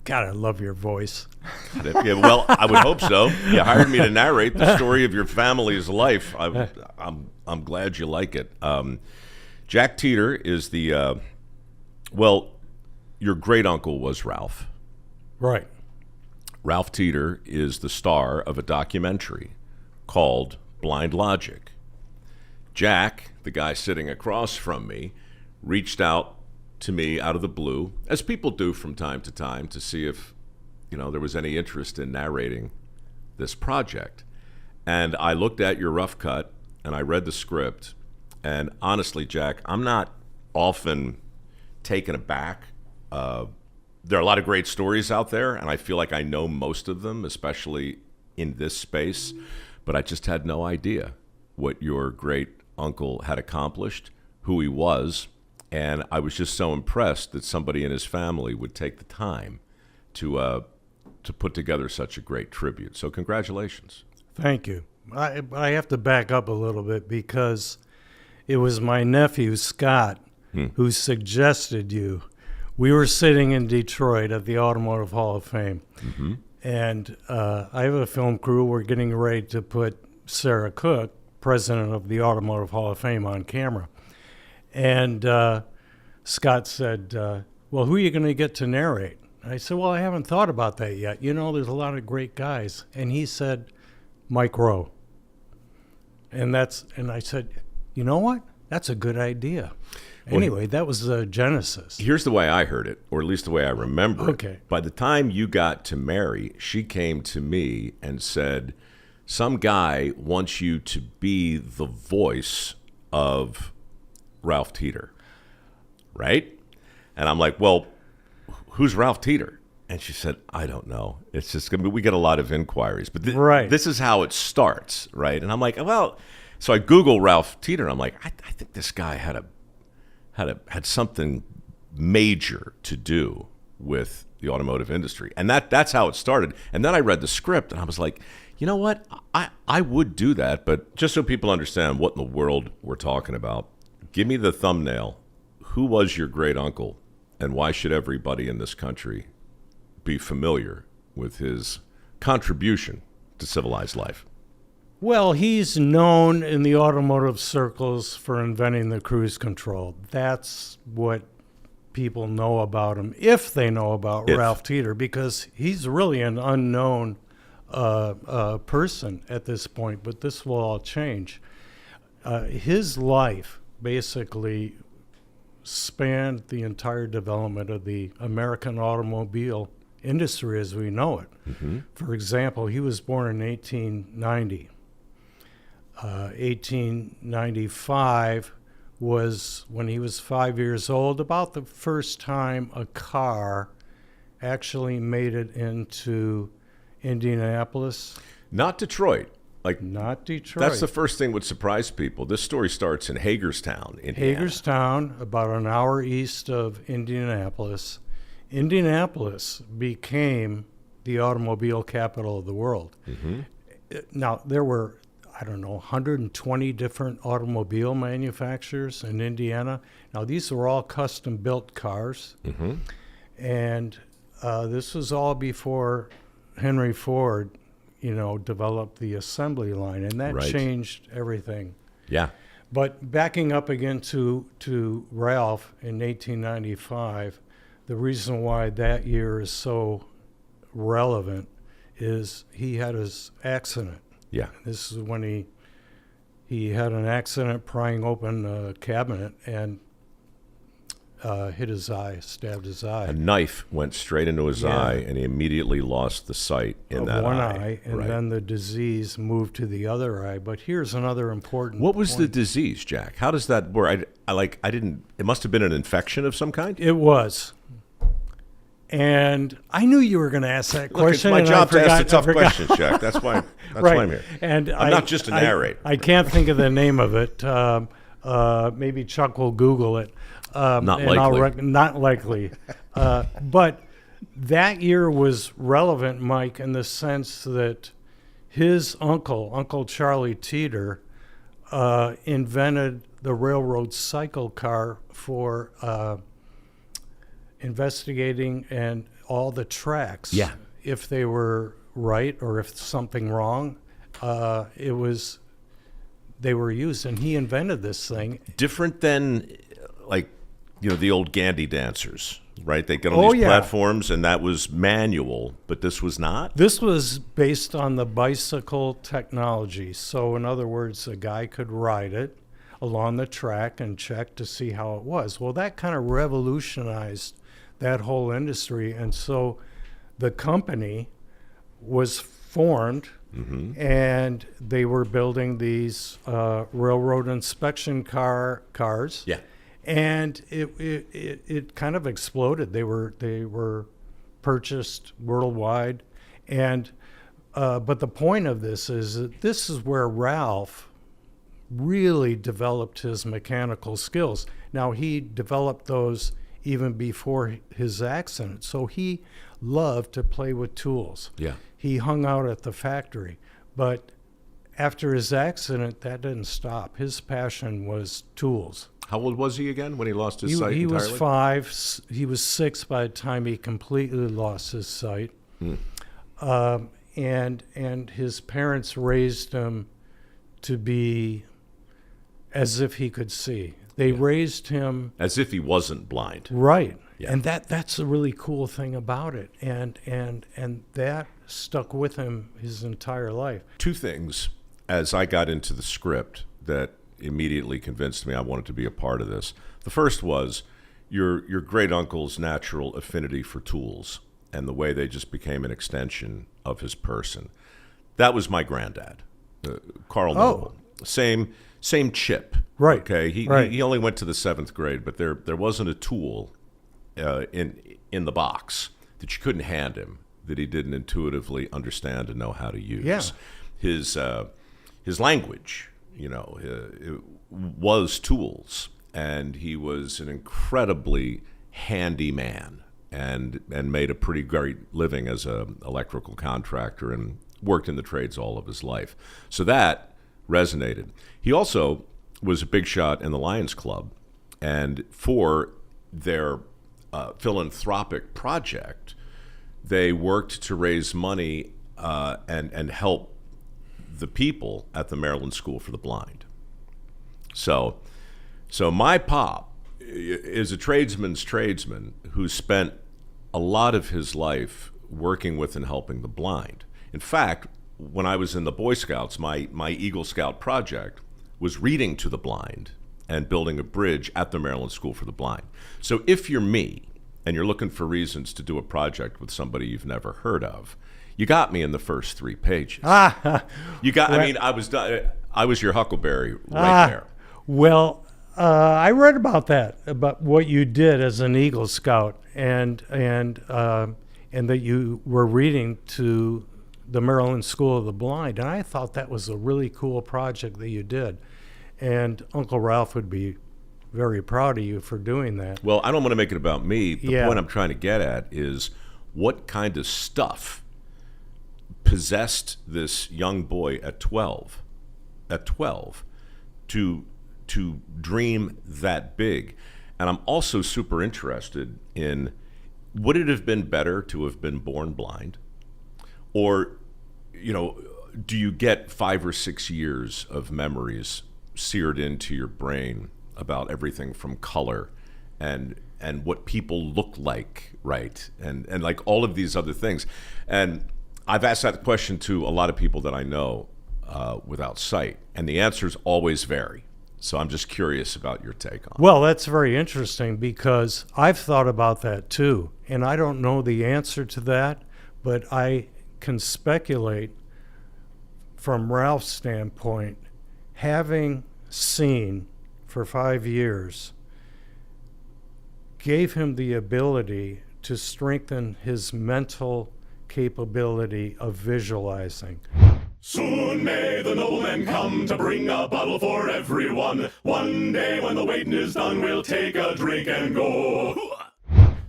God, I love your voice. Yeah, well, I would hope so. You hired me to narrate the story of your family's life. I'm glad you like it. Jack Teeter is the your great uncle was Ralph. Right. Ralph Teeter is the star of a documentary called Blind Logic. Jack, the guy sitting across from me, reached out to me out of the blue, as people do from time to time, to see if there was any interest in narrating this project. And I looked at your rough cut and I read the script, and honestly, Jack, I'm not often taken aback. There are a lot of great stories out there, and I feel like I know most of them, especially in this space, but I just had no idea what your great uncle had accomplished, who he was, and I was just so impressed that somebody in his family would take the time to put together such a great tribute. So congratulations. Thank you. I have to back up a little bit because it was my nephew, Scott, who suggested you. We were sitting in Detroit at the Automotive Hall of Fame, and I have a film crew. We're getting ready to put Sarah Cook, president of the Automotive Hall of Fame, on camera. And Scott said, well, who are you going to get to narrate? I said, well, I haven't thought about that yet. There's a lot of great guys. And he said, Mike Rowe. And I said, you know what? That's a good idea. Anyway, that was the genesis. Here's the way I heard it, or at least the way I remember it. Okay. By the time you got to Mary, she came to me and said, some guy wants you to be the voice of Ralph Teeter, right? And I'm like, well, who's Ralph Teeter? And she said, I don't know. It's just we get a lot of inquiries, but this is how it starts, right? And I'm like, well, so I Google Ralph Teeter, and I'm like, I think this guy had something major to do with the automotive industry, and that's how it started. And then I read the script, and I was like, you know what? I would do that, but just so people understand what in the world we're talking about, give me the thumbnail. Who was your great uncle, and why should everybody in this country be familiar with his contribution to civilized life? Well, he's known in the automotive circles for inventing the cruise control. That's what people know about him, if they know about Ralph Teeter, because he's really an unknown person at this point, but this will all change. His life basically spanned the entire development of the American automobile industry as we know it. For example, he was born in 1890. 1895 was when he was 5 years old, about the first time a car actually made it into Indianapolis. Not Detroit. Not Detroit. That's the first thing would surprise people. This story starts in Hagerstown, Indiana. Hagerstown, about an hour east of Indianapolis. Indianapolis became the automobile capital of the world. Now, there were, 120 different automobile manufacturers in Indiana. Now, these were all custom-built cars. And this was all before Henry Ford, developed the assembly line, and that changed everything. Yeah. But backing up again to Ralph in 1895, the reason why that year is so relevant is he had his accident. Yeah. This is when he had an accident prying open a cabinet and hit his eye, stabbed his eye. A knife went straight into his eye, and he immediately lost the sight in that one eye. And then the disease moved to the other eye. But here's another important What was point. the disease, Jack? How does that work? I didn't. It must have been an infection of some kind. It was. And I knew you were going to ask that question. Look, it's my job to ask the tough questions, Jack. That's why I'm here. And I'm not just a narrator. I can't think of the name of it. Maybe Chuck will Google it. Not likely. Not likely. But that year was relevant, Mike, in the sense that his Uncle Charlie Teeter, invented the railroad cycle car for investigating and all the tracks. Yeah. If they were right or if something wrong, they were used, and he invented this thing. Different than, like, the old Gandhi dancers, right? They get on these platforms, and that was manual, but this was not? This was based on the bicycle technology. So in other words, a guy could ride it along the track and check to see how it was. Well, that kind of revolutionized that whole industry, and so the company was formed, and they were building these railroad inspection cars. Yeah. And it kind of exploded. They were purchased worldwide, and but the point of this is that this is where Ralph really developed his mechanical skills. Now, he developed those even before his accident, so he loved to play with tools. Yeah. He hung out at the factory, but after his accident, that didn't stop. His passion was tools. How old was he again when he lost his sight He entirely? was 5. He was 6 by the time he completely lost his sight. And his parents raised him to be as if he could see. They raised him as if he wasn't blind. right. Yeah. And that's a really cool thing about it. And that stuck with him his entire life. Two things as I got into the script that immediately convinced me I wanted to be a part of this. The first was your great uncle's natural affinity for tools and the way they just became an extension of his person. That was my granddad, Carl Noble. Same chip. Right. Okay. He only went to the 7th grade, but there wasn't a tool in the box that you couldn't hand him that he didn't intuitively understand and know how to use. Yeah. His language, it was tools, and he was an incredibly handy man and made a pretty great living as an electrical contractor and worked in the trades all of his life. So that resonated. He also was a big shot in the Lions Club, and for their philanthropic project, they worked to raise money and help the people at the Maryland School for the Blind. So my pop is a tradesman's tradesman who spent a lot of his life working with and helping the blind. In fact, when I was in the Boy Scouts, my Eagle Scout project was reading to the blind and building a bridge at the Maryland School for the Blind. So if you're me and you're looking for reasons to do a project with somebody you've never heard of, you got me in the first 3 pages. You got. I mean, I was your Huckleberry right there. Well, I read about that, about what you did as an Eagle Scout, and that you were reading to the Maryland School of the Blind, and I thought that was a really cool project that you did, and Uncle Ralph would be very proud of you for doing that. Well, I don't want to make it about me. The point I'm trying to get at is what kind of stuff possessed this young boy at 12 to dream that big. And I'm also super interested in, would it have been better to have been born blind? Or, do you get 5 or 6 years of memories seared into your brain about everything from color and what people look like, right? And like all of these other things. And I've asked that question to a lot of people that I know without sight, and the answers always vary. So I'm just curious about your take on it. Well, that's very interesting because I've thought about that too, and I don't know the answer to that, but I can speculate from Ralph's standpoint, having seen for 5 years gave him the ability to strengthen his mental capability of visualizing. Soon may the noblemen come to bring a bottle for everyone. One day when the waiting is done, we'll take a drink and go.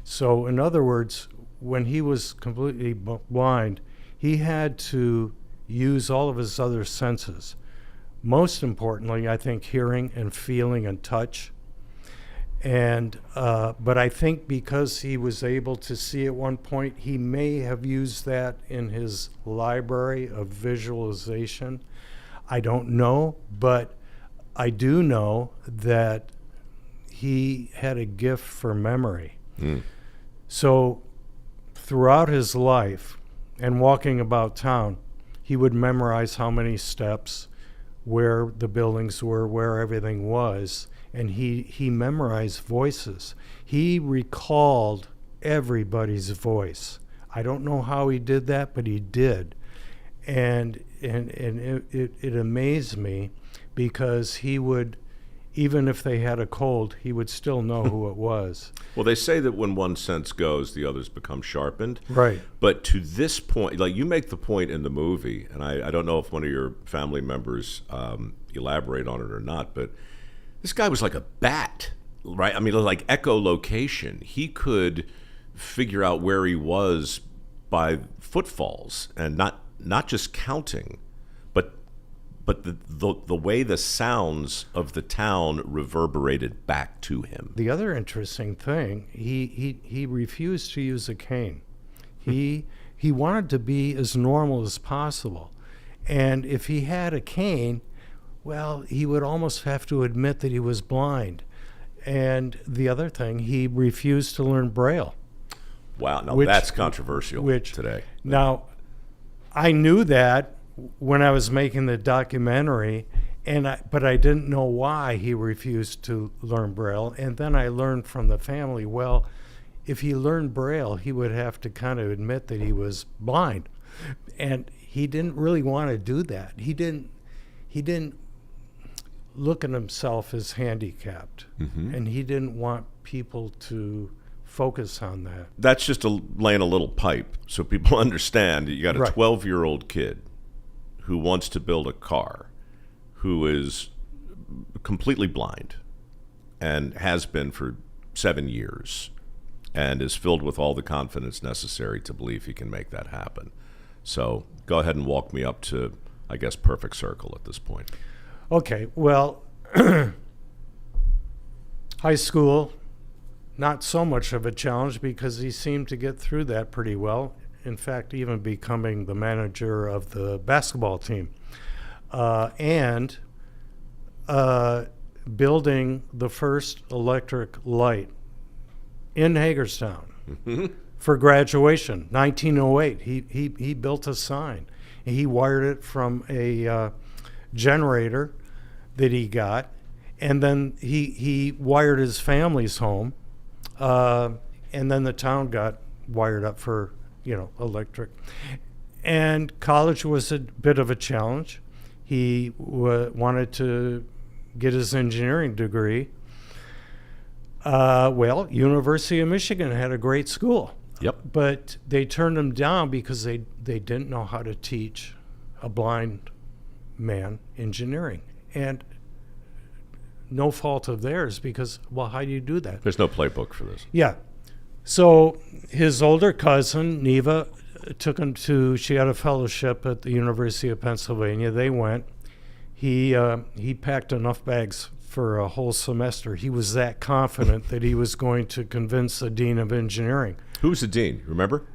So in other words, when he was completely blind, he had to use all of his other senses. Most importantly, I think hearing and feeling and touch. And but I think because he was able to see at one point, he may have used that in his library of visualization. I don't know, but I do know that he had a gift for memory. So throughout his life and walking about town, he would memorize how many steps, where the buildings were, where everything was, and he memorized voices. He recalled everybody's voice. I don't know how he did that, but he did. And it amazed me because he would, even if they had a cold, he would still know who it was. Well, they say that when one sense goes, the others become sharpened. Right. But to this point, like you make the point in the movie, and I don't know if one of your family members elaborate on it or not, but this guy was like a bat, right? I mean, like echolocation. He could figure out where he was by footfalls and not just counting, but the way the sounds of the town reverberated back to him. The other interesting thing, he refused to use a cane. He wanted to be as normal as possible. And if he had a cane, well, he would almost have to admit that he was blind. And the other thing, he refused to learn Braille. Wow, now that's controversial today. Now, I knew that when I was making the documentary, but I didn't know why he refused to learn Braille. And then I learned from the family, well, if he learned Braille, he would have to kind of admit that he was blind. And he didn't really want to do that. He didn't look at himself as handicapped, and he didn't want people to focus on that. That's just laying a little pipe so people understand. You got a 12-year-old kid who wants to build a car, who is completely blind and has been for 7 years and is filled with all the confidence necessary to believe he can make that happen. So go ahead and walk me up to, I guess, perfect circle at this point. Okay, well, high school, not so much of a challenge because he seemed to get through that pretty well. In fact, even becoming the manager of the basketball team and building the first electric light in Hagerstown for graduation, 1908. He built a sign. He wired it from a generator that he got, and then he wired his family's home, and then the town got wired up for electric. And college was a bit of a challenge. He wanted to get his engineering degree. Well, University of Michigan had a great school. Yep. But they turned him down because they didn't know how to teach a blind man engineering. And no fault of theirs because, well, how do you do that? There's no playbook for this. Yeah. So his older cousin, Neva, took him she had a fellowship at the University of Pennsylvania. They went. He packed enough bags for a whole semester. He was that confident that he was going to convince the dean of engineering. Who was the dean? Remember?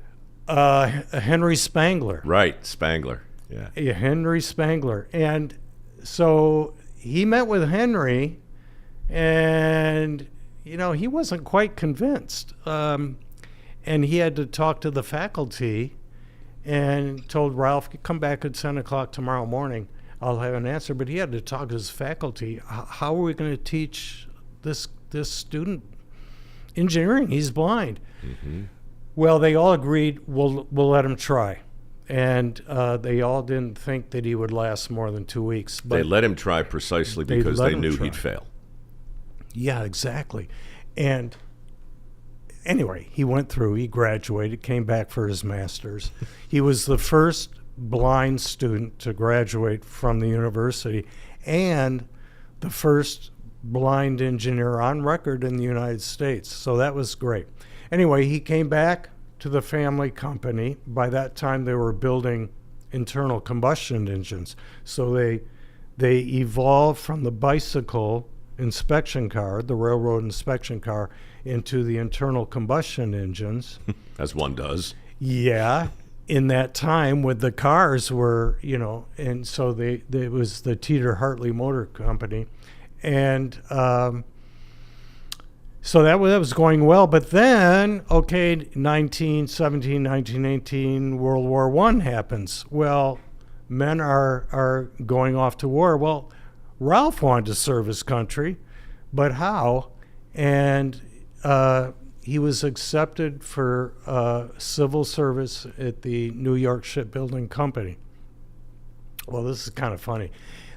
Henry Spangler. Right, Spangler. Yeah. Henry Spangler. And so he met with Henry, and he wasn't quite convinced. And he had to talk to the faculty and told Ralph, come back at 10 o'clock tomorrow morning. I'll have an answer. But he had to talk to his faculty. How are we going to teach this student engineering? He's blind. Mm-hmm. Well, they all agreed, we'll let him try. And they all didn't think that he would last more than 2 weeks. But they let him try precisely because they knew he'd fail. Yeah, exactly. And anyway, he went through, he graduated, came back for his master's. He was the first blind student to graduate from the university and the first blind engineer on record in the United States. So that was great. Anyway, he came back to the family company. By that time, they were building internal combustion engines. So they evolved from the bicycle inspection car, the railroad inspection car, into the internal combustion engines. As one does. Yeah, in that time when the cars were, and so it was the Teeter Hartley Motor Company, and so that was going well. But then, 1918, World War I happens. Well, men are going off to war. Well, Ralph wanted to serve his country, but how? And he was accepted for civil service at the New York Shipbuilding Company. Well, this is kind of funny.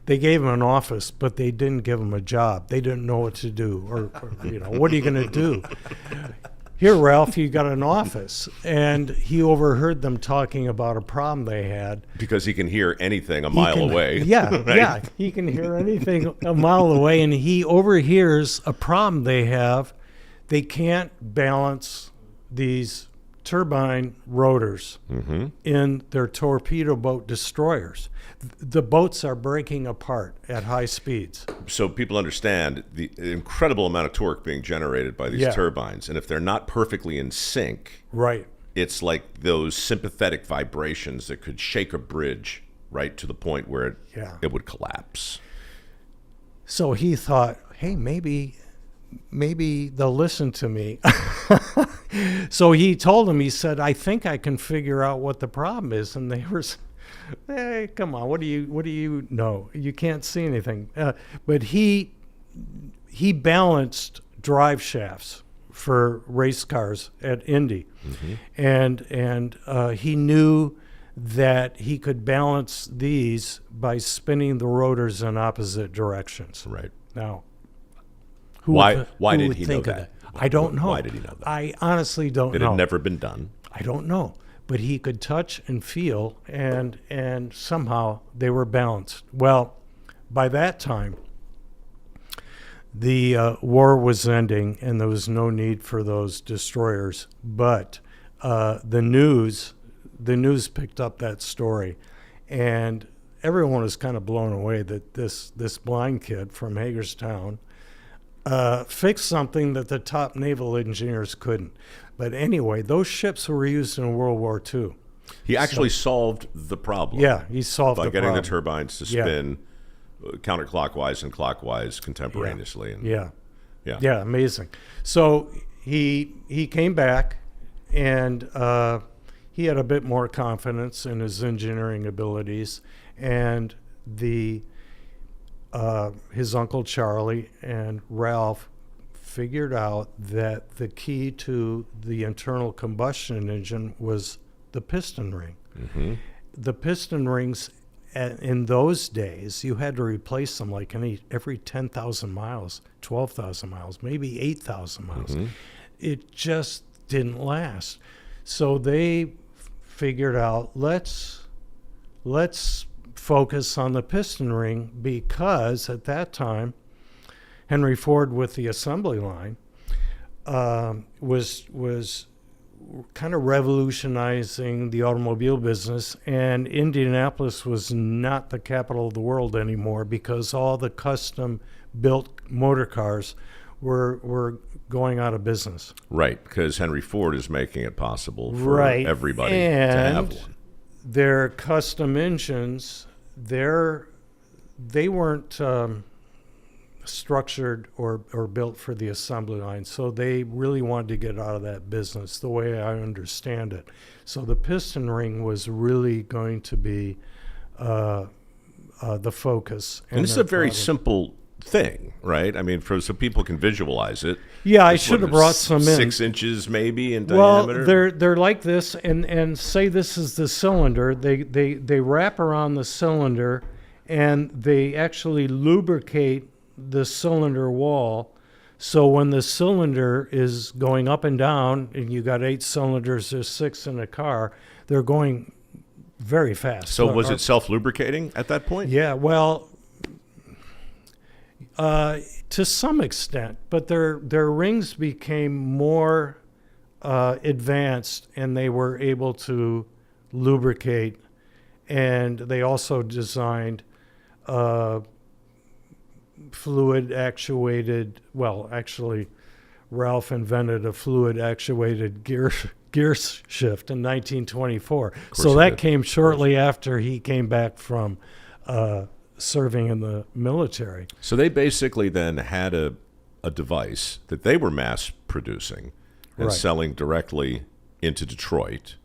They gave him an office, but they didn't give him a job. They didn't know what to do, or what are you going to do? Here, Ralph, you got an office. And he overheard them talking about a problem they had. Because he can hear anything a mile away. Yeah, right? Yeah. He can hear anything a mile away, and he overhears a problem they have. They can't balance these turbine rotors in their torpedo boat destroyers. The boats are breaking apart at high speeds. So people understand the incredible amount of torque being generated by these turbines. And if they're not perfectly in sync, right, it's like those sympathetic vibrations that could shake a bridge right to the point where it would collapse. So he thought, hey, maybe they'll listen to me. So he told him, he said, I think I can figure out what the problem is. And they were, hey, come on, what do you know? You can't see anything. But he balanced drive shafts for race cars at Indy. And he knew that he could balance these by spinning the rotors in opposite directions. Right. Now, why did he know that? I don't know. Why did he know that? I honestly don't know. It had never been done. I don't know. But he could touch and feel, and somehow they were balanced. Well, by that time, the war was ending, and there was no need for those destroyers. But the news picked up that story, and everyone was kind of blown away that this blind kid from Hagerstown fixed something that the top naval engineers couldn't. But anyway, those ships were used in World War II. He actually solved the problem. Yeah, he solved the problem. By getting the turbines to spin counterclockwise and clockwise contemporaneously. Yeah, amazing. So he came back, and he had a bit more confidence in his engineering abilities, and his Uncle Charlie and Ralph figured out that the key to the internal combustion engine was the piston ring. The piston rings in those days, you had to replace them like every 10,000 miles, 12,000 miles, maybe 8,000 miles. It just didn't last. So they figured out, let's focus on the piston ring, because at that time, Henry Ford with the assembly line was kind of revolutionizing the automobile business, and Indianapolis was not the capital of the world anymore because all the custom-built motor cars were going out of business. Right, because Henry Ford is making it possible for everybody to have one. Their custom engines, they weren't structured or built for the assembly line, so they really wanted to get out of that business, the way I understand it. So the piston ring was really going to be the focus. And this is a very simple thing, right? I mean, so people can visualize it. Yeah, I should have brought some in. 6 inches maybe in diameter? Well, they're like this, and say this is the cylinder. They wrap around the cylinder, and they actually lubricate the cylinder wall. So when the cylinder is going up and down, and you got 8 cylinders, there's 6 in a car, they're going very fast. So was it self-lubricating at that point? Yeah, well, to some extent, but their rings became more advanced, and they were able to lubricate, and they also designed fluid actuated, well, actually, Ralph invented a fluid actuated gear shift in 1924. So that came shortly after he came back from serving in the military. So they basically then had a device that they were mass producing and Right. selling directly into Detroit.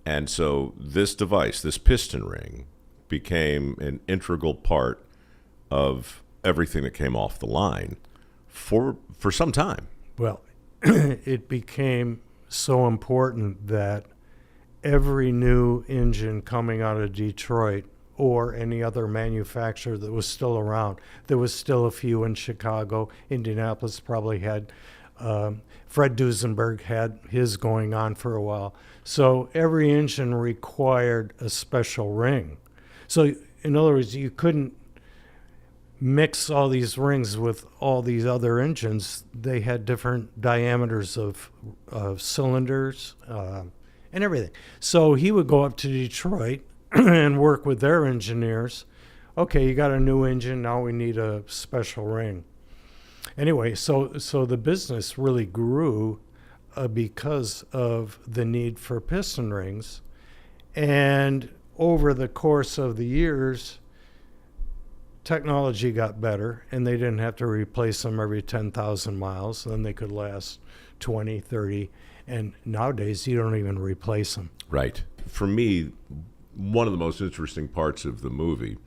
And so this device, this piston ring, became an integral part of everything that came off the line for some time. Well, it became so important that every new engine coming out of Detroit or any other manufacturer that was still around, there was still a few in Chicago. Indianapolis probably had, Fred Duesenberg had his going on for a while. So every engine required a special ring. So in other words, you couldn't mix all these rings with all these other engines. They had different diameters of cylinders and everything. So he would go up to Detroit and work with their engineers. Okay, you got a new engine, now we need a special ring. Anyway, so the business really grew because of the need for piston rings. And over the course of the years, technology got better, and they didn't have to replace them every 10,000 miles. Then they could last 20, 30, and nowadays you don't even replace them. Right. For me, one of the most interesting parts of the movie,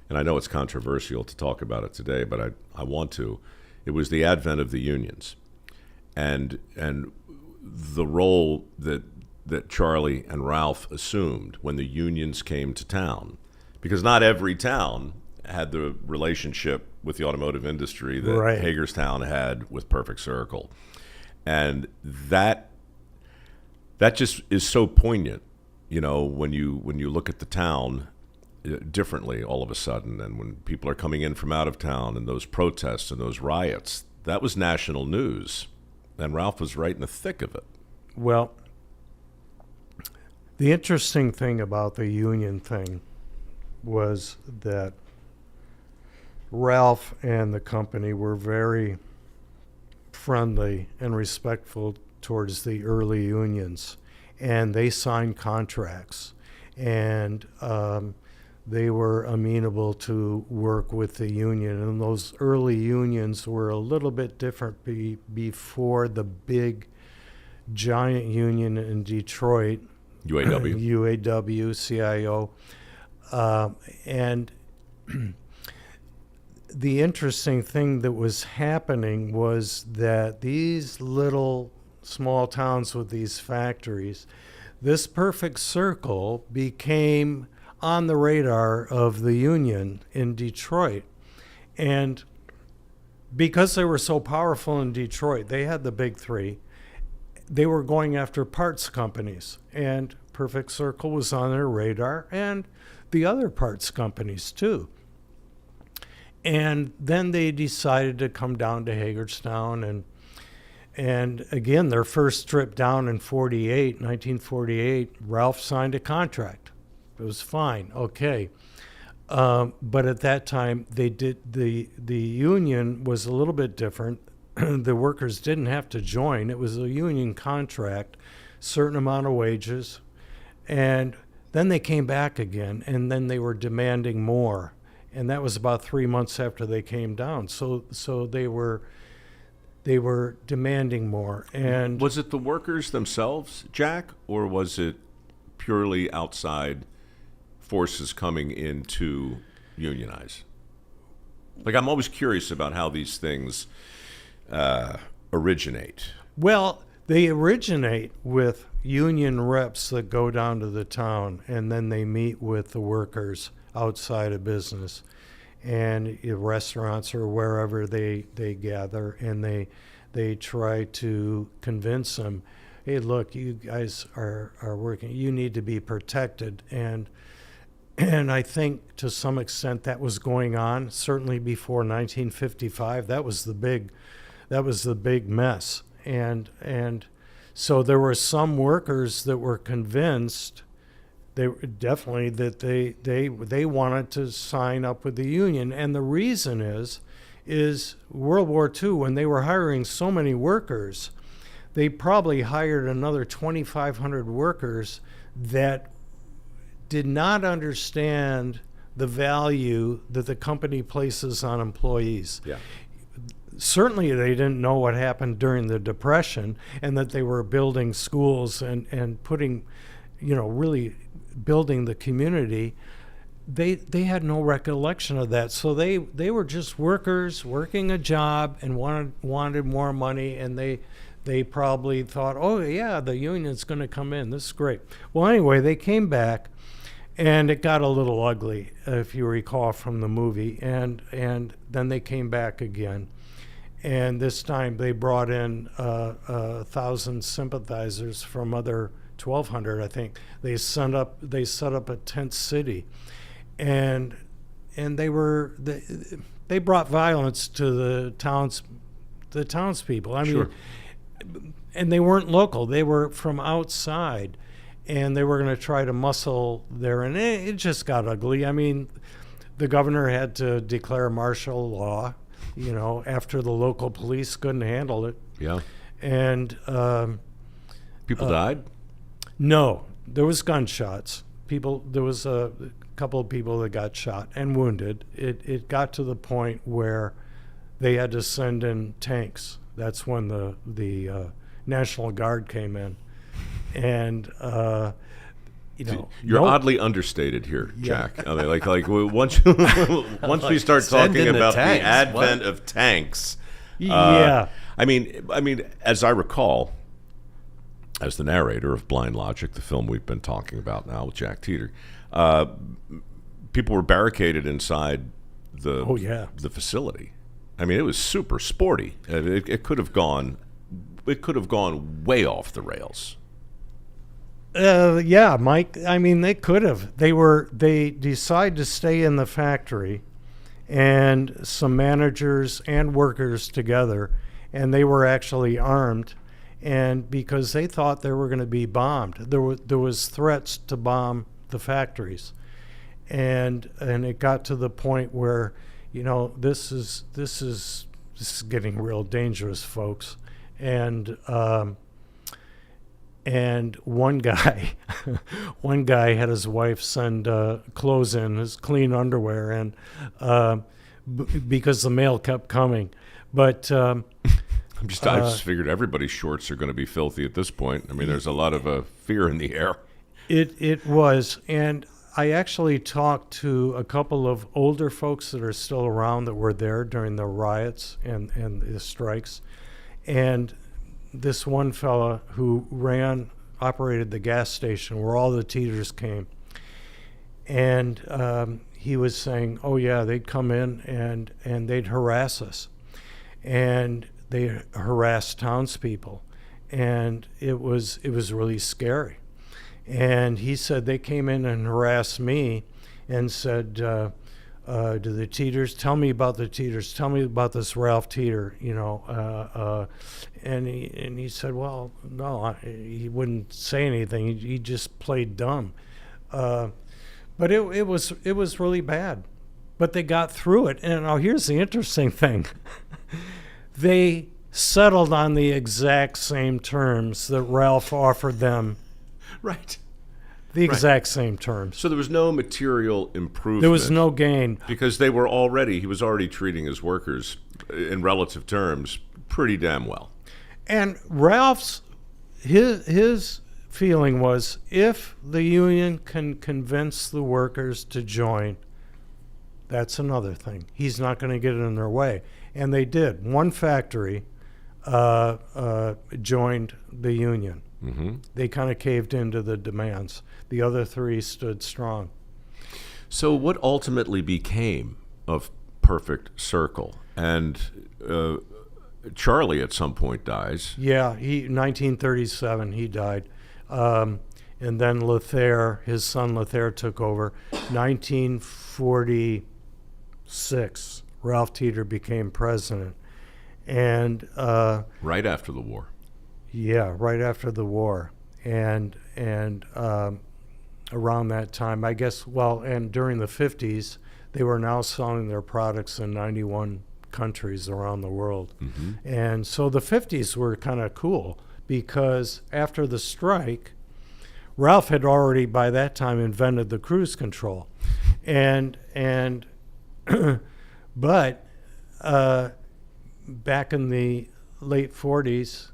and I know it's controversial to talk about it today, but I want to, it was the advent of the unions and the role that Charlie and Ralph assumed when the unions came to town. Because not every town had the relationship with the automotive industry that Right. Hagerstown had with Perfect Circle. And that just is so poignant, you know, when you look at the town differently all of a sudden, and when people are coming in from out of town and those protests and those riots, that was national news. And Ralph was right in the thick of it. Well, the interesting thing about the union thing was that Ralph and the company were very friendly and respectful towards the early unions, and they signed contracts, and they were amenable to work with the union. And those early unions were a little bit different before the big giant union in Detroit, UAW. UAW, CIO, and the interesting thing that was happening was that these little small towns with these factories, this Perfect Circle became on the radar of the union in Detroit. And because they were so powerful in Detroit, they had the big three. They were going after parts companies, and Perfect Circle was on their radar, and the other parts companies too. And then they decided to come down to Hagerstown, and again, their first trip down in 1948, Ralph signed a contract. It was fine, okay. But at that time, the union was a little bit different. The workers didn't have to join. It was a union contract, certain amount of wages. And then they came back again, and then they were demanding more. And that was about 3 months after they came down. So they were demanding more. And Was it the workers themselves, Jack, or was it purely outside forces coming in to unionize? Like, I'm always curious about how these things originate. well, they originate with union reps that go down to the town, and then they meet with the workers outside of business and restaurants or wherever they gather, and they try to convince them, hey, look, you guys are working, you need to be protected. And I think to some extent that was going on certainly before 1955. That was the big mess. And so there were some workers that were convinced they that they wanted to sign up with the union. And the reason is is World War II, when they were hiring so many workers, they probably hired another 2,500 workers that did not understand the value that the company places on employees. Yeah. Certainly they didn't know what happened during the Depression, and that they were building schools and putting, really building the community. They had no recollection of that. So they were just workers working a job and wanted more money, and they probably thought, oh yeah, the union's going to come in. This is great. Well, anyway, they came back, and it got a little ugly, if you recall from the movie, and then they came back again. And this time they brought in 1,000 sympathizers from other 1,200, I think. They set up a tent city, and they brought violence to the townspeople. I Sure. mean, and they weren't local; they were from outside, and they were going to try to muscle there, and it just got ugly. I mean, the governor had to declare martial law, after the local police couldn't handle it. Yeah. And People died? no, there was gunshots. There was a couple of people that got shot and wounded. It got to the point where they had to send in tanks. That's when the National Guard came in, and You're no- oddly understated here, Jack. I mean, like once we start send talking in the about the tanks. advent What? of tanks, Yeah. I mean, as I recall, as the narrator of Blind Logic, the film we've been talking about now with Jack Teeter, people were barricaded inside the facility. I mean, it was super sporty. It could have gone way off the rails. Yeah, Mike. I mean, they could have. They decided to stay in the factory, and some managers and workers together, and they were actually armed, and because they thought they were going to be bombed. There was threats to bomb the factories, and it got to the point where, this is getting real dangerous, folks, and one guy had his wife send clothes in, his clean underwear, and because the mail kept coming. But I just figured everybody's shorts are going to be filthy at this point. I mean, there's a lot of fear in the air. it was, and I actually talked to a couple of older folks that are still around that were there during the riots and the strikes, and this one fella who operated the gas station where all the Teeters came, and he was saying, oh yeah, they'd come in and they'd harass us, and they harassed townspeople, and it was really scary. And he said they came in and harassed me and said, do the Teeters, tell me about the Teeters, tell me about this Ralph Teeter, and he said, well, no, he wouldn't say anything. He just played dumb. But it was really bad. But they got through it. And now here's the interesting thing. They settled on the exact same terms that Ralph offered them. Right. The exact same terms. So there was no material improvement. There was no gain. Because he was already treating his workers, in relative terms, pretty damn well. And Ralph's, his feeling was, if the union can convince the workers to join, that's another thing. He's not going to get in their way. And they did. One factory joined the union. Mm-hmm. They kind of caved into the demands. The other three stood strong. So what ultimately became of Perfect Circle? And Charlie at some point dies. Yeah, 1937, he died. And then Lothair, his son Lothair, took over. 1946, Ralph Teeter became president. And right after the war. Yeah, right after the war. And around that time, I guess, and during the 50s, they were now selling their products in 91 countries around the world. And so the 50s were kind of cool because after the strike, Ralph had already by that time invented the cruise control. And but back in the late 40s,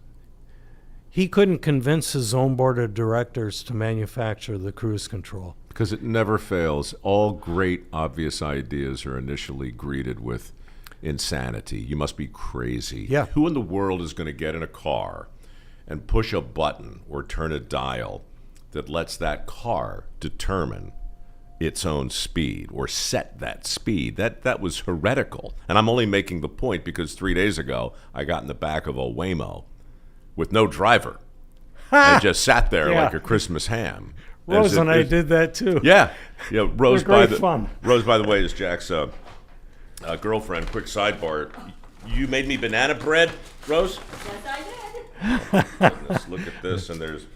he couldn't convince his own board of directors to manufacture the cruise control. Because it never fails. All great, obvious ideas are initially greeted with insanity. You must be crazy. Yeah. Who in the world is going to get in a car and push a button or turn a dial that lets that car determine its own speed or set that speed? That was heretical. And I'm only making the point because 3 days ago I got in the back of a Waymo with no driver and just sat there like a Christmas ham. Rose and I did that too. Yeah. Rose, They're great fun. Rose, by the way, is Jack's girlfriend. Quick sidebar. You made me banana bread, Rose? Yes, I did. Goodness, look at this. And there's,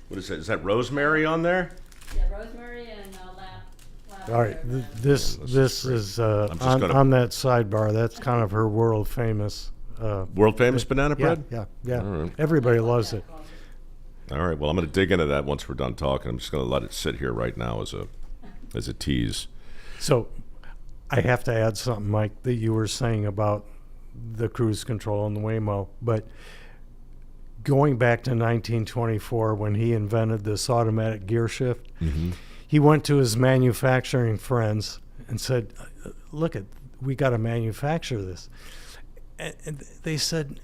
what is that? Is that rosemary on there? Yeah, rosemary and All right, this is on that sidebar. That's kind of her world famous. World famous banana Yeah, bread? yeah. All right. Everybody loves it. All right. Well, I'm going to dig into that once we're done talking. I'm just going to let it sit here right now as a tease. So I have to add something, Mike, that you were saying about the cruise control and the Waymo. But going back to 1924 when he invented this automatic gear shift, he went to his manufacturing friends and said, look, we got to manufacture this. And they said,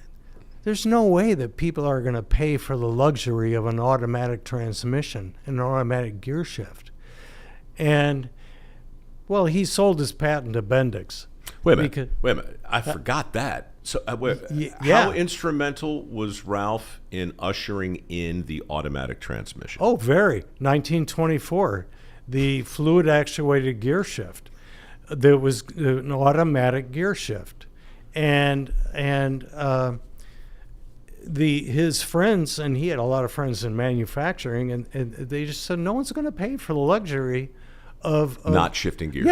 there's no way that people are going to pay for the luxury of an automatic transmission, an automatic gear shift. And, well, he sold his patent to Bendix. Wait a minute. I forgot that. So, how instrumental was Ralph in ushering in the automatic transmission? Oh, very. 1924, the fluid actuated gear shift. There was an automatic gear shift. And his friends, and he had a lot of friends in manufacturing, and they just said, no one's going to pay for the luxury of not shifting gears.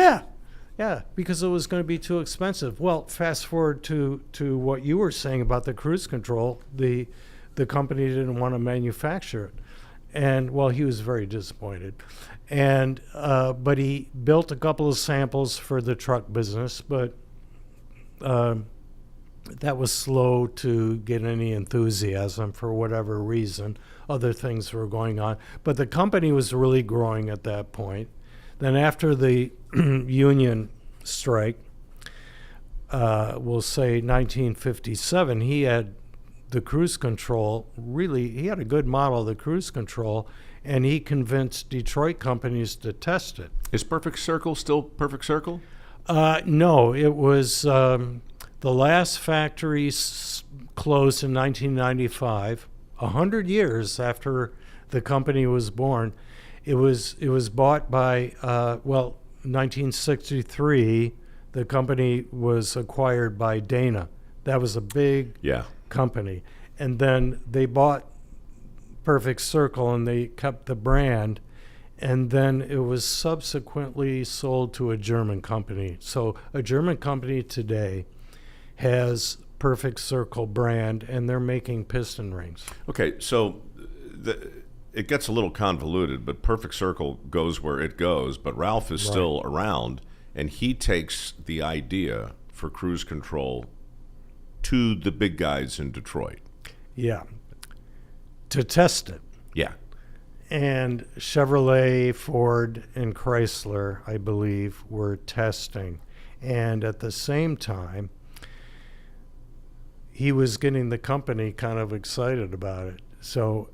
Yeah, because it was going to be too expensive. Well, fast forward to what you were saying about the cruise control. The company didn't want to manufacture it, and well, he was very disappointed. And but he built a couple of samples for the truck business, but that was slow to get any enthusiasm for whatever reason. Other things were going on, but the company was really growing at that point. Then after the union strike, we'll say 1957, he had the cruise control. Really, he had a good model of the cruise control, and he convinced Detroit companies to test it. Is Perfect Circle still Perfect Circle? No, it was the last factory closed in 1995, 100 years after the company was born. It was bought by 1963. The company was acquired by Dana. That was a big company, and then they bought Perfect Circle and they kept the brand, and then it was subsequently sold to a German company. So a German company today has Perfect Circle brand, and they're making piston rings. Okay, so it gets a little convoluted, but Perfect Circle goes where it goes, but Ralph is still around, and he takes the idea for cruise control to the big guys in Detroit. Yeah, to test it. Yeah. And Chevrolet, Ford, and Chrysler, I believe, were testing. And at the same time, he was getting the company kind of excited about it. So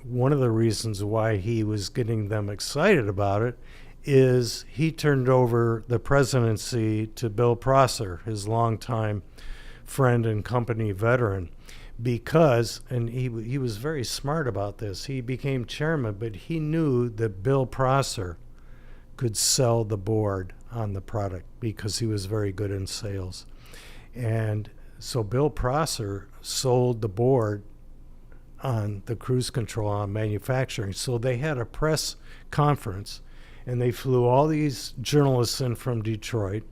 one of the reasons why he was getting them excited about it is he turned over the presidency to Bill Prosser, his longtime friend and company veteran, because, and he was very smart about this, he became chairman, but he knew that Bill Prosser could sell the board on the product because he was very good in sales. And so Bill Prosser sold the board on the cruise control on manufacturing. So they had a press conference, and they flew all these journalists in from Detroit.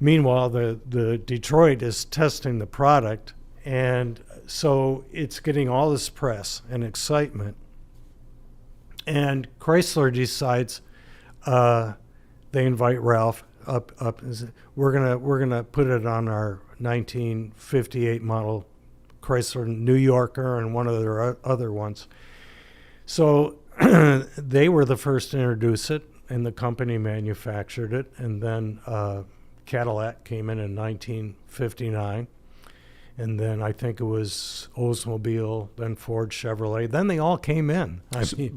Meanwhile, the Detroit is testing the product, and so it's getting all this press and excitement. And Chrysler decides they invite Ralph up and say, we're gonna put it on our 1958 model Chrysler New Yorker and one of their other ones. So they were the first to introduce it, and the company manufactured it, and then Cadillac came in 1959, and then I think it was Oldsmobile, then Ford, Chevrolet. Then they all came in.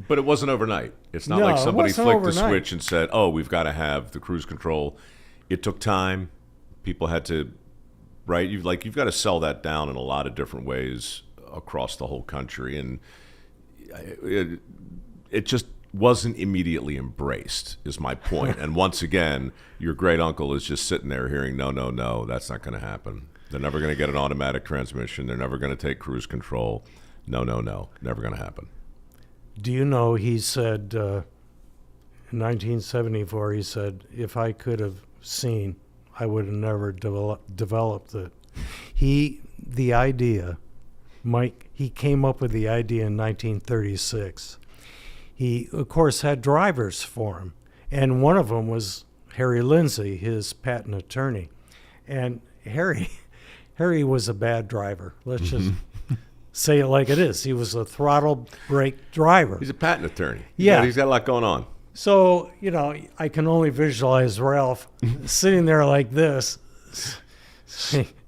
But it wasn't overnight. It's not No, like it somebody wasn't flicked the overnight. switch and said, "Oh, we've got to have the cruise control." It took time. People had to, right? You've got to sell that down in a lot of different ways across the whole country, and it just wasn't immediately embraced, is my point. And once again, your great uncle is just sitting there hearing, no, that's not going to happen. They're never going to get an automatic transmission. They're never going to take cruise control. No, never going to happen. Do you know, he said in 1974, he said, if I could have seen, I would have never developed it. He came up with the idea in 1936. He, of course, had drivers for him, and one of them was Harry Lindsay, his patent attorney. And Harry was a bad driver. Let's just say it like it is. He was a throttle brake driver. He's a patent attorney. Yeah. He's got a lot going on. So, I can only visualize Ralph sitting there like this.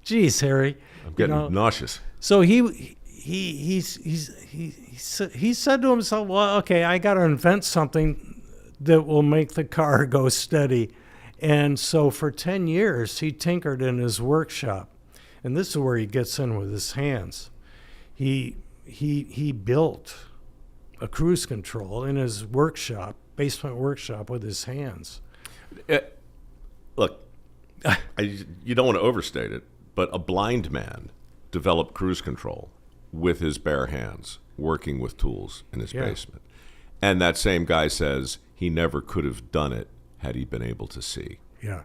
Geez, Harry. I'm getting nauseous. So he said to himself, well, okay, I got to invent something that will make the car go steady. And so for 10 years, he tinkered in his workshop. And this is where he gets in with his hands. He built a cruise control in his workshop, basement workshop, with his hands. Look, you don't want to overstate it, but a blind man developed cruise control with his bare hands, working with tools in his basement. And that same guy says he never could have done it had he been able to see. Yeah.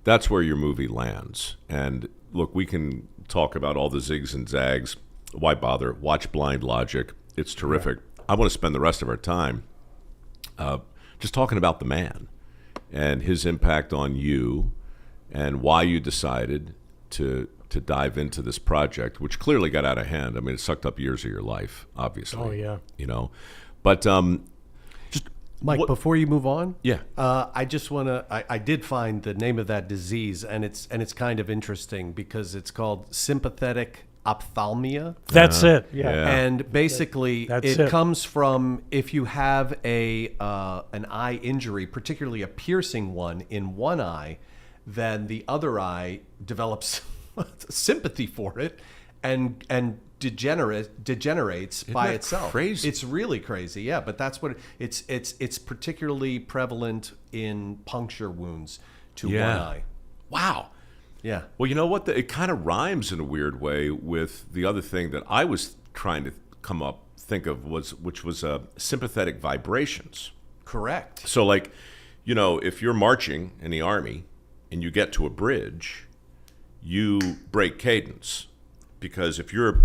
That's where your movie lands. And look, we can talk about all the zigs and zags. Why bother? Watch Blind Logic. It's terrific. Yeah. I want to spend the rest of our time just talking about the man and his impact on you and why you decided to dive into this project, which clearly got out of hand. I mean, it sucked up years of your life, obviously. Oh, yeah. But just Mike, before you move on, yeah, I just want to. I did find the name of that disease, and it's kind of interesting because it's called sympathetic ophthalmia. That's it. Yeah. And basically, it comes from if you have an eye injury, particularly a piercing one in one eye, then the other eye develops sympathy for it and degenerates by itself. Crazy. It's really crazy. Yeah, but that's what it's particularly prevalent in puncture wounds to one eye. Wow. Yeah. Well, you know what? It kind of rhymes in a weird way with the other thing that I was trying to think of, which was sympathetic vibrations. Correct. So, like, if you're marching in the army and you get to a bridge, you break cadence, because if you're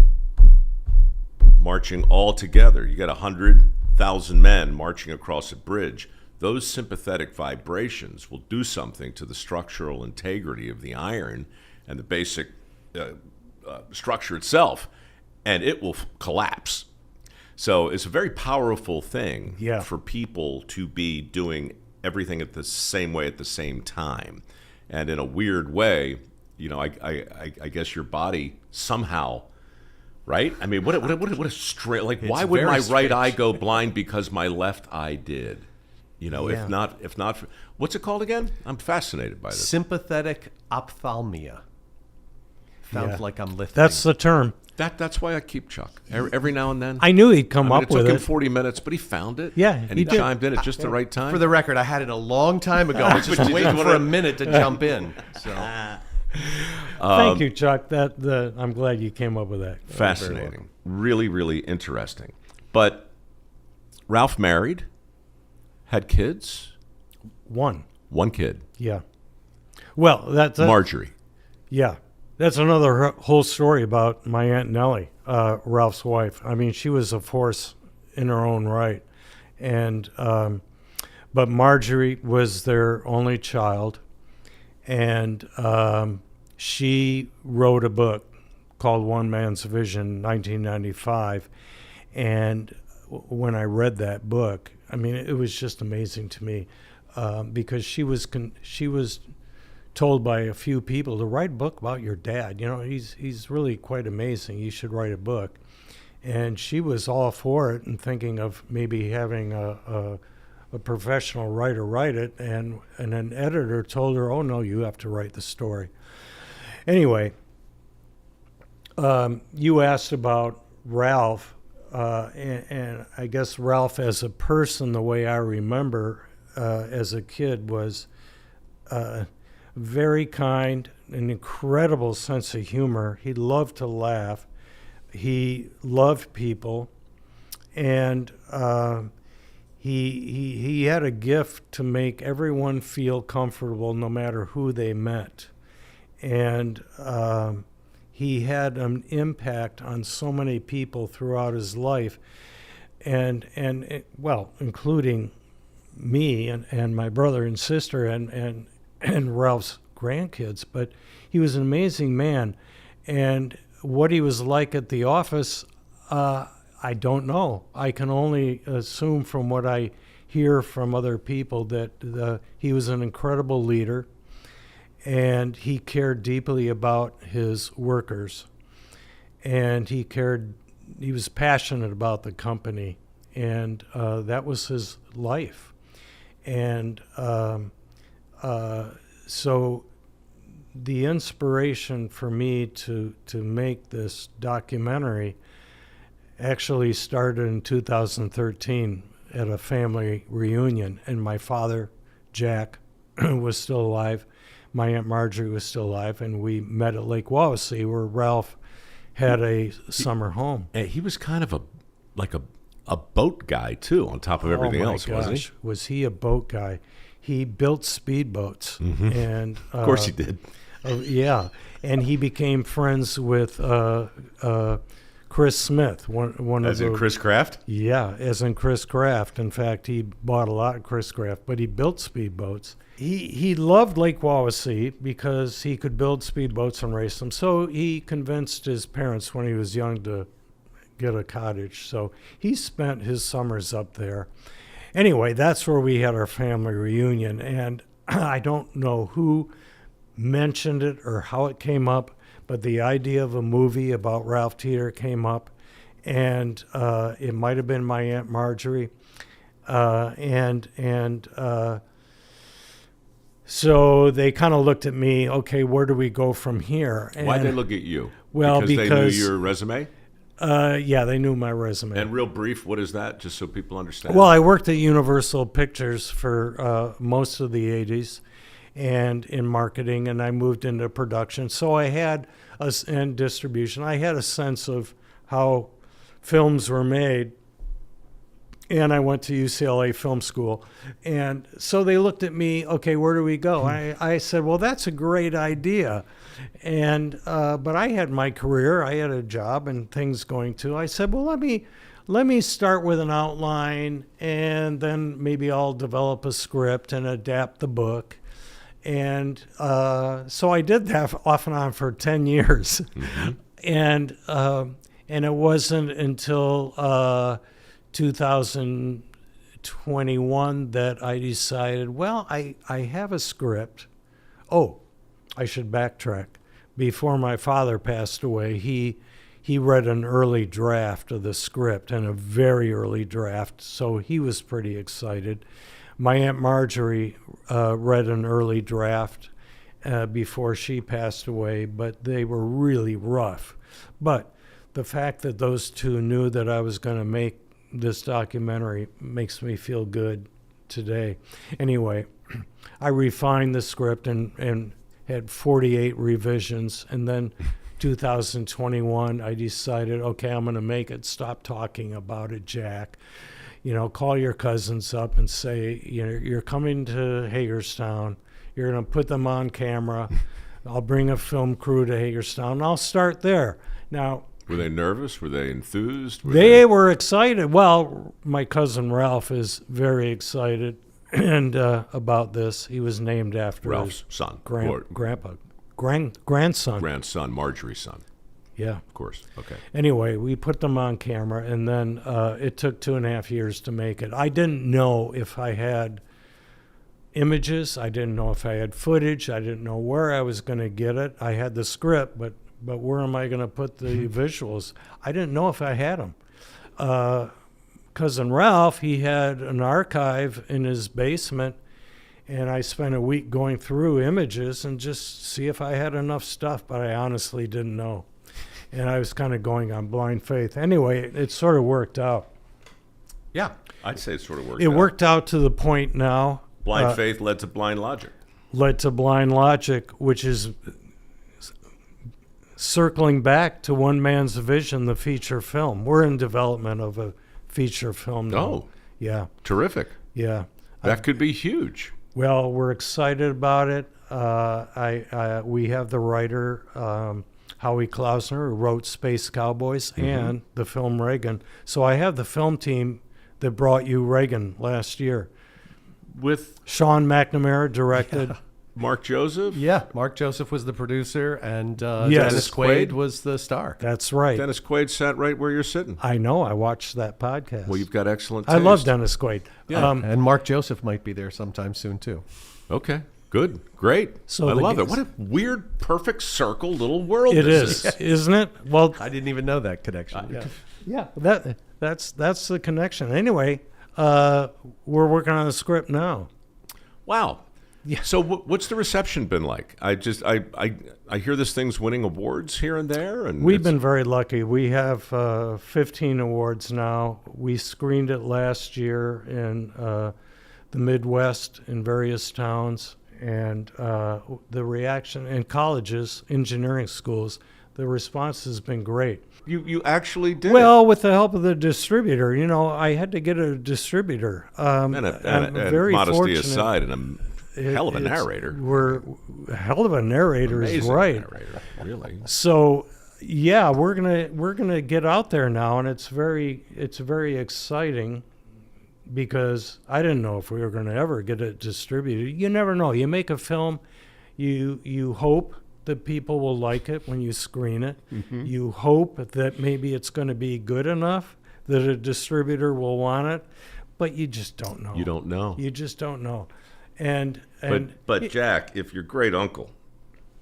marching all together, you got 100,000 men marching across a bridge, those sympathetic vibrations will do something to the structural integrity of the iron and the basic structure itself, and it will collapse. So it's a very powerful thing for people to be doing everything at the same way at the same time. And in a weird way, I guess your body somehow, right? I mean, what a straight, like, why would my right eye go blind because my left eye did? If not, what's it called again? I'm fascinated by this. Sympathetic ophthalmia. Sounds like I'm lifting. That's the term. That's why I keep Chuck every now and then. I knew he'd come up with it. It took him 40 minutes, but he found it. Yeah, and he chimed in at just the right time. For the record, I had it a long time ago. I was just waiting for a minute to jump in. So, thank you, Chuck. I'm glad you came up with that. Fascinating. Really, really interesting. But Ralph married, had kids. One kid. Yeah. Well, that's Marjorie. Yeah, that's another whole story about my Aunt Nellie, Ralph's wife. I mean, she was a force in her own right. And but Marjorie was their only child, and she wrote a book called One Man's Vision in 1995. And when I read that book, I mean, it was just amazing to me because she was told by a few people to write a book about your dad. You know, he's really quite amazing. You should write a book. And she was all for it and thinking of maybe having a professional writer write it. And an editor told her, oh, no, you have to write the story. Anyway, you asked about Ralph. And I guess Ralph as a person, the way I remember as a kid, was very kind, an incredible sense of humor. He loved to laugh. He loved people, and he had a gift to make everyone feel comfortable no matter who they met. And he had an impact on so many people throughout his life, and including me and my brother and sister and Ralph's grandkids. But he was an amazing man, and what he was like at the office, I don't know. I can only assume from what I hear from other people that he was an incredible leader, and he cared deeply about his workers, and he was passionate about the company, and that was his life. And so the inspiration for me to make this documentary actually started in 2013 at a family reunion, and my father, Jack, was still alive. My Aunt Marjorie was still alive, and we met at Lake Wawasee, where Ralph had a summer home. And he was kind of a boat guy too, on top of everything else, wasn't he? Was he a boat guy? He built speedboats, and of course he did. Yeah, and he became friends with Chris Smith, one as of in Chris Kraft. Yeah, as in Chris Kraft. In fact, he bought a lot of Chris Kraft, but he built speedboats. He loved Lake Wawasee because he could build speedboats and race them. So he convinced his parents when he was young to get a cottage. So he spent his summers up there. Anyway, that's where we had our family reunion, and I don't know who mentioned it or how it came up, but the idea of a movie about Ralph Teeter came up, and it might have been my Aunt Marjorie, so they kind of looked at me, okay, where do we go from here? And, why'd they look at you? Well, because they knew your resume? Yeah, they knew my resume. And real brief, what is that, just so people understand? Well, I worked at Universal Pictures for most of the 80s and in marketing, and I moved into production. So I had, and distribution, I had a sense of how films were made, and I went to UCLA Film School. And so they looked at me, okay, where do we go? I said, well, that's a great idea. And but I had my career, I had a job and things going too. I said, well, let me start with an outline, and then maybe I'll develop a script and adapt the book. And so I did that off and on for 10 years. And it wasn't until 2021 that I decided, well, I have a script. Oh, I should backtrack. Before my father passed away, he read an early draft of the script, and a very early draft, so he was pretty excited. My Aunt Marjorie read an early draft before she passed away, but they were really rough. But the fact that those two knew that I was going to make this documentary makes me feel good today. Anyway, I refined the script and had 48 revisions, and then 2021 I decided, okay, I'm going to make it. Stop talking about it, Jack. You know, call your cousins up and say, you know, you're coming to Hagerstown, You're going to put them on camera. I'll bring a film crew to Hagerstown, and I'll start there. Now, were they nervous? Were they enthused? They were excited. Well, my cousin Ralph is very excited and about this. He was named after Ralph's son, grandson, Marjorie's son. Yeah, of course. Okay. Anyway, we put them on camera, and then it took 2.5 years to make it. I didn't know if I had images. I didn't know if I had footage. I didn't know where I was going to get it. I had the script, but where am I going to put the visuals? I didn't know if I had them. Cousin Ralph, he had an archive in his basement, and I spent a week going through images and just see if I had enough stuff, but I honestly didn't know. And I was kind of going on blind faith. Anyway, it sort of worked out. Yeah, I'd say it sort of worked out. It worked out to the point now. Blind faith led to blind logic. Led to blind logic, which is circling back to one man's vision, the feature film. We're in development of a feature film now. Oh, yeah. Terrific. Yeah. That could be huge. Well, we're excited about it. We have the writer, Howie Klausner, who wrote Space Cowboys and the film Reagan. So I have the film team that brought you Reagan last year. With Sean McNamara directed. Yeah. Mark Joseph? Yeah, Mark Joseph was the producer, and yes. Dennis Quaid was the star. That's right. Dennis Quaid sat right where you're sitting. I know. I watched that podcast. Well, you've got excellent taste. I love Dennis Quaid. Yeah, and Mark Joseph might be there sometime soon, too. Okay, good, great. So I love it. What a weird, perfect circle little world it this is, isn't it? Well, I didn't even know that connection. Yeah, that's the connection. Anyway, we're working on the script now. Wow. Yeah. So what's the reception been like? I hear this thing's winning awards here and there, and we've been very lucky. We have 15 awards now. We screened it last year in the Midwest in various towns, and the reaction in colleges, engineering schools, the response has been great. You actually did. Well, with the help of the distributor, I had to get a distributor. And very modesty fortunate. aside, and a hell of a narrator. Hell of a narrator is right. Narrator, really. So, yeah, we're gonna get out there now, and it's very exciting because I didn't know if we were gonna ever get it distributed. You never know. You make a film, you hope that people will like it when you screen it. Mm-hmm. You hope that maybe it's going to be good enough that a distributor will want it, but you just don't know. You don't know. You just don't know. But Jack, if your great uncle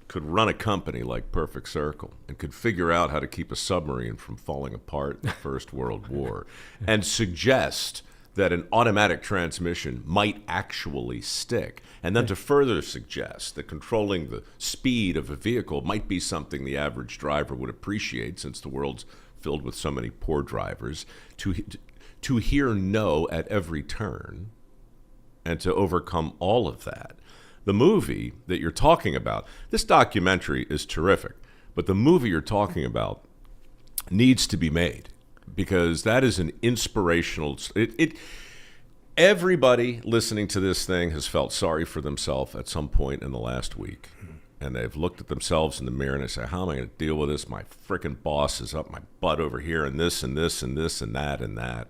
could run a company like Perfect Circle and could figure out how to keep a submarine from falling apart in the First World War and suggest that an automatic transmission might actually stick, and then to further suggest that controlling the speed of a vehicle might be something the average driver would appreciate, since the world's filled with so many poor drivers, to hear no at every turn and to overcome all of that. The movie that you're talking about, this documentary is terrific, but the movie you're talking about needs to be made, because that is an inspirational. Everybody listening to this thing has felt sorry for themselves at some point in the last week, and they've looked at themselves in the mirror and they say, "How am I going to deal with this? My frickin' boss is up my butt over here, and this and this and this and that and that."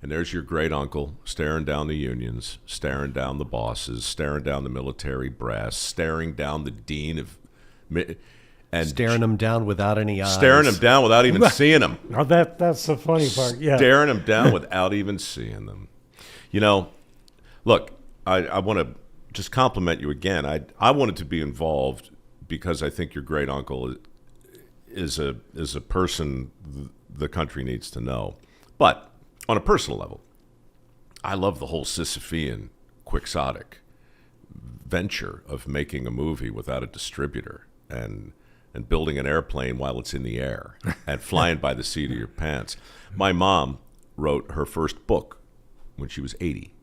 And there's your great uncle staring down the unions, staring down the bosses, staring down the military brass, staring down the dean of. And staring them down without any eyes. Staring them down without even seeing them. Oh, that's the funny part. Yeah. Staring them down without even seeing them. Look, I want to just compliment you again. I wanted to be involved because I think your great uncle is a person the country needs to know. But on a personal level, I love the whole Sisyphean, quixotic venture of making a movie without a distributor and building an airplane while it's in the air and flying by the seat of your pants. My mom wrote her first book when she was 80.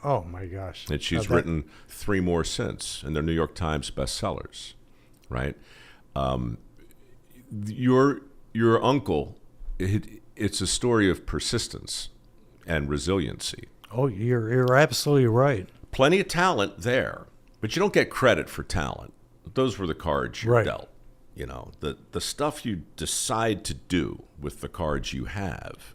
Oh, my gosh. And she's written 3 more since, and they're New York Times bestsellers, right? Your uncle, it's a story of persistence and resiliency. Oh, you're absolutely right. Plenty of talent there, But you don't get credit for talent. Those were the cards you're Right. dealt. You know, the stuff you decide to do with the cards you have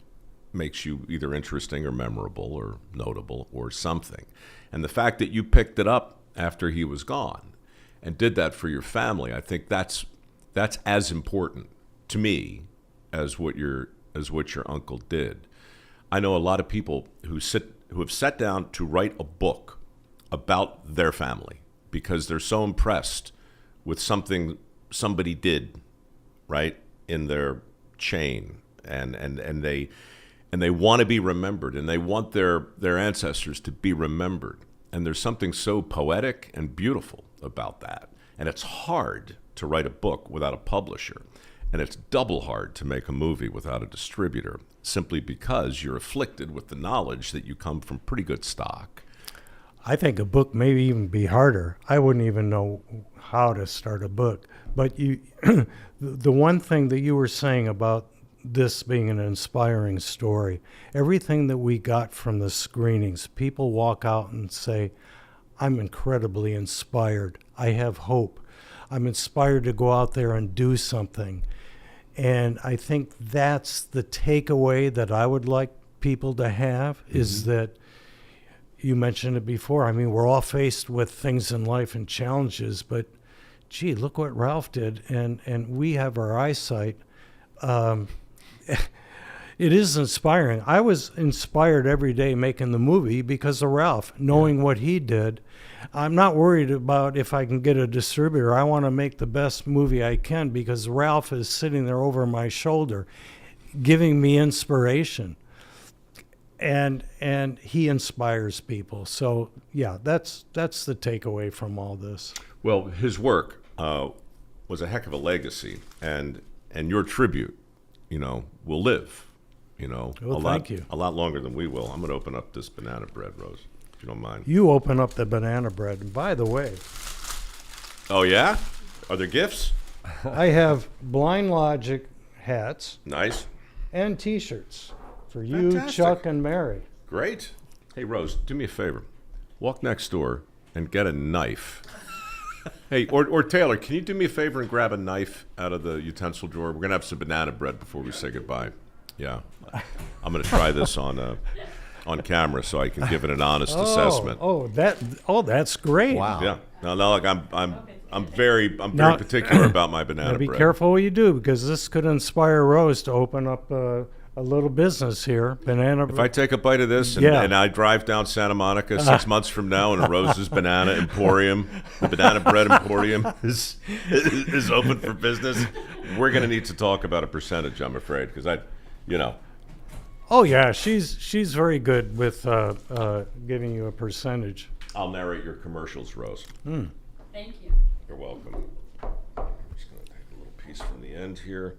makes you either interesting or memorable or notable or something. And the fact that you picked it up after he was gone and did that for your family, I think that's as important to me as what your uncle did. I know a lot of people who have sat down to write a book about their family because they're so impressed with something somebody did, right, in their chain, and they want to be remembered, and they want their ancestors to be remembered. And there's something so poetic and beautiful about that. And it's hard to write a book without a publisher. And it's double hard to make a movie without a distributor, simply because you're afflicted with the knowledge that you come from pretty good stock. I think a book may even be harder. I wouldn't even know how to start a book. But you, the one thing that you were saying about this being an inspiring story, everything that we got from the screenings, people walk out and say, I'm incredibly inspired. I have hope. I'm inspired to go out there and do something. And I think that's the takeaway that I would like people to have, is that you mentioned it before. I mean, we're all faced with things in life and challenges, but gee, look what Ralph did. And we have our eyesight. It is inspiring. I was inspired every day making the movie because of Ralph, knowing what he did. I'm not worried about if I can get a distributor. I want to make the best movie I can because Ralph is sitting there over my shoulder, giving me inspiration. And he inspires people. So yeah, that's the takeaway from all this. Well, his work was a heck of a legacy, and your tribute, will live, Well, thank you. A lot longer than we will. I'm going to open up this banana bread, Rose, if you don't mind. You open up the banana bread. And by the way, Oh yeah, are there gifts? I have Blind Logic hats Nice, and T-shirts for you, Fantastic. Chuck, and Mary. great. Hey Rose, do me a favor. Walk next door and get a knife. Hey, or Taylor, can you do me a favor and grab a knife out of the utensil drawer? We're gonna have some banana bread before we say goodbye. Yeah, I'm gonna try this on camera so I can give it an honest assessment. That's great. Wow. Yeah. No, like I'm very particular about my banana Now be bread. careful what you do, because this could inspire Rose to open up a little business here. Banana If I take a bite of this and I drive down Santa Monica 6 months from now and a Rose's Banana Emporium, the Banana Bread Emporium is open for business, we're going to need to talk about a percentage, I'm afraid, because Oh yeah, she's very good with giving you a percentage. I'll narrate your commercials, Rose. Thank you. You're welcome. I'm just going to take a little piece from the end here.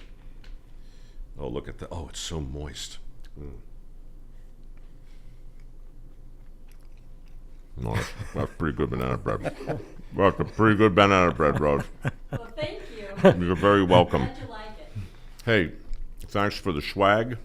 Oh, look at that. Oh, it's so moist. No, that's pretty good banana bread. That's a pretty good banana bread, Rose. Well, thank you. You're very welcome. Glad you like it. Hey, thanks for the swag,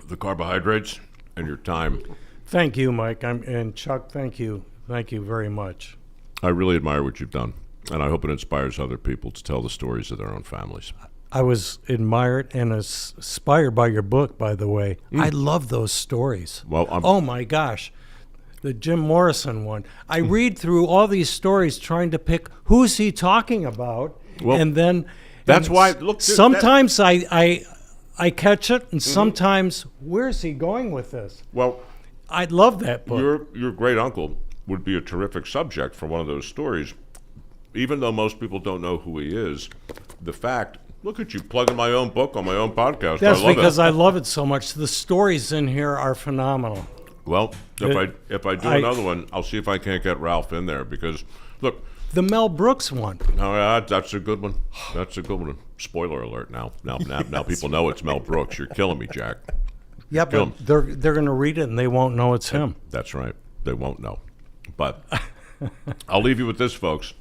the carbohydrates, and your time. Thank you, Mike. And Chuck, thank you. Thank you very much. I really admire what you've done, and I hope it inspires other people to tell the stories of their own families. I was admired and inspired by your book, by the way. I love those stories. Well, oh my gosh, the Jim Morrison one. I read through all these stories trying to pick who's he talking about, Well, and then that's why. Look, dude, sometimes I catch it, and sometimes where's he going with this? well, I love that book. your great uncle would be a terrific subject for one of those stories. Even though most people don't know who he is, the fact. Look at you plugging my own book on my own podcast. That's I love because it. I love it so much. The stories in here are phenomenal. Well, if I do another one, I'll see if I can't get Ralph in there because look. The Mel Brooks one. Oh, yeah, that's a good one. That's a good one. Spoiler alert! Now people know it's Mel Brooks. You're killing me, Jack. Yeah, but they're going to read it and they won't know it's him. That's right. They won't know. But I'll leave you with this, folks.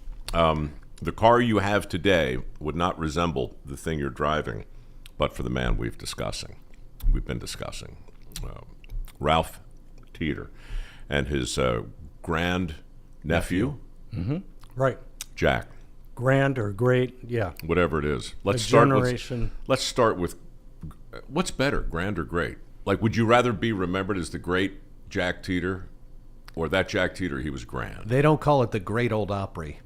The car you have today would not resemble the thing you're driving, but for the man we've been discussing, Ralph Teeter, and his grand nephew, Right. Jack, Grand or great, yeah. whatever it is. Let's A start generation. Let's start with what's better, grand or great? Like, would you rather be remembered as the great Jack Teeter, or that Jack Teeter? He was grand. They don't call it the Great Old Opry.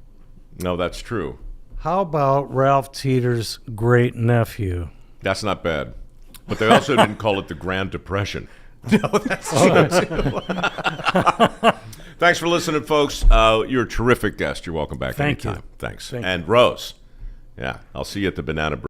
No, that's true. How about Ralph Teeter's great nephew? That's not bad. But they also didn't call it the Grand Depression. No, that's true. Thanks for listening, folks. You're a terrific guest. You're welcome back Thank you. anytime. Thanks. Thank you. And Rose, yeah, I'll see you at the Banana Bread.